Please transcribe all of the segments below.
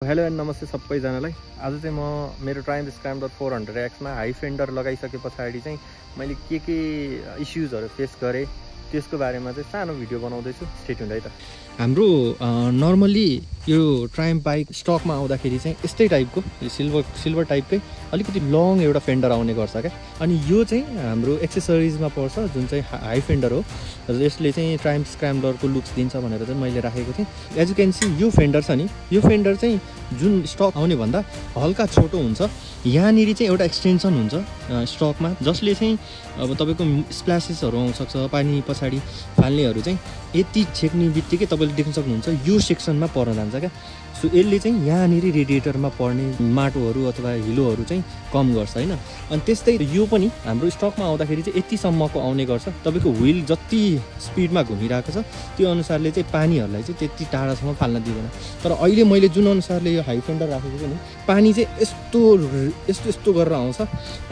Hello and नमस्ते सबैजनालाई। आज चाहिँ म मेरो ट्रायम्फ स्क्रैम्बलर 400X मा हाई फेन्डर लगाइसके पछाडि चाहिँ मैले के इश्युजहरु फेस गरे त्यसको बारेमा चाहिँ सानो भिडियो बनाउँदैछु। स्टे ट्युन्ड है त। हाम्रो नर्मली यो ट्रायम्फ बाइक स्टकमा आउँदाखेरि चाहिँ यस्तै टाइपको सिल्भर टाइपकै अलिकति लङ एउटा फेन्डर आउने गर्छ क्या। अनि यो चाहिँ हाम्रो एक्सेसरिजमा पर्छ जुन चाहिँ हाई फेन्डर हो। यसले चाहिँ ट्रायम्फ स्क्रैम्बलरको लुक्स दिन्छ भनेर चाहिँ मैले राखेको थिएँ। एज यु क्यान सी यो फेन्डर छ नि, यो फेन्डर चाहिँ जुन स्टक आउने भन्दा हल्का छोटो हुन्छ। यहाँनिर चाहिँ एउटा एक्सटेन्सन हुन्छ स्टकमा, जसले चाहिँ अब तपाईँको स्प्ल्यासेसहरू आउन सक्छ, पानी पछाडि फाल्नेहरू चाहिँ यति छेक्ने बित्तिकै तपाईँले देख्न सक्नुहुन्छ यो सेक्सनमा पर्न जान्छ क्या। सो यसले चाहिँ यहाँनिर रेडिएटरमा पर्ने माटोहरू अथवा हिलोहरू चाहिँ कम गर्छ होइन। अनि त्यस्तै यो पनि हाम्रो स्टकमा आउँदाखेरि चाहिँ यतिसम्मको आउने गर्छ। तपाईँको व्हिल जति स्पिडमा घुमिरहेको छ त्यो अनुसारले चाहिँ पानीहरूलाई चाहिँ त्यति टाढासम्म फाल्न दिँदैन। तर अहिले मैले जुन अनुसारले यो हाई फेन्डर राखेको छु नि, पानी चाहिँ यस्तो गरेर आउँछ।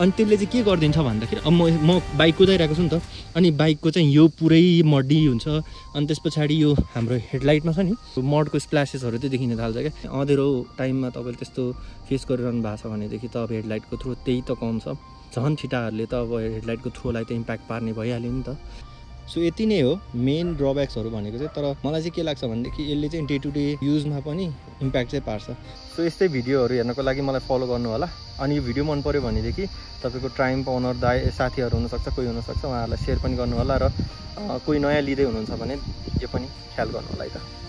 अनि त्यसले चाहिँ के गरिदिन्छ भन्दाखेरि अब म बाइक कुदाइरहेको छु नि त, अनि बाइकको चाहिँ यो पुरै मडी हुन्छ। अनि त्यस पछाडि यो हाम्रो हेडलाइटमा छ नि मडको स्प्ल्यासेसहरू चाहिँ देखिन थाल्छ क्या। अँधेरो टाइममा तपाईँले त्यस्तो फेस गरिरहनु भएको छ भनेदेखि त अब हेडलाइटको थ्रो त्यही त कम छ। झन् छिटाहरूले त अब हेडलाइटको थ्रोलाई त इम्प्याक्ट पार्ने भइहाल्यो नि त। सो यति नै हो मेन ड्रब्याक्सहरू भनेको चाहिँ। तर मलाई चाहिँ के लाग्छ भनेदेखि यसले चाहिँ डे टु डे युजमा पनि इम्प्याक्ट चाहिँ पार्छ। सो यस्तै भिडियोहरू हेर्नको लागि मलाई फलो गर्नु होला। अनि यो भिडियो मन पर्यो भनेदेखि तपाईँको ट्रायम्फ ओनर साथीहरू हुनसक्छ, कोही हुनसक्छ, उहाँहरूलाई सेयर पनि गर्नु होला। र कोही नयाँ लिँदै हुनुहुन्छ भने यो पनि ख्याल गर्नु होला है त।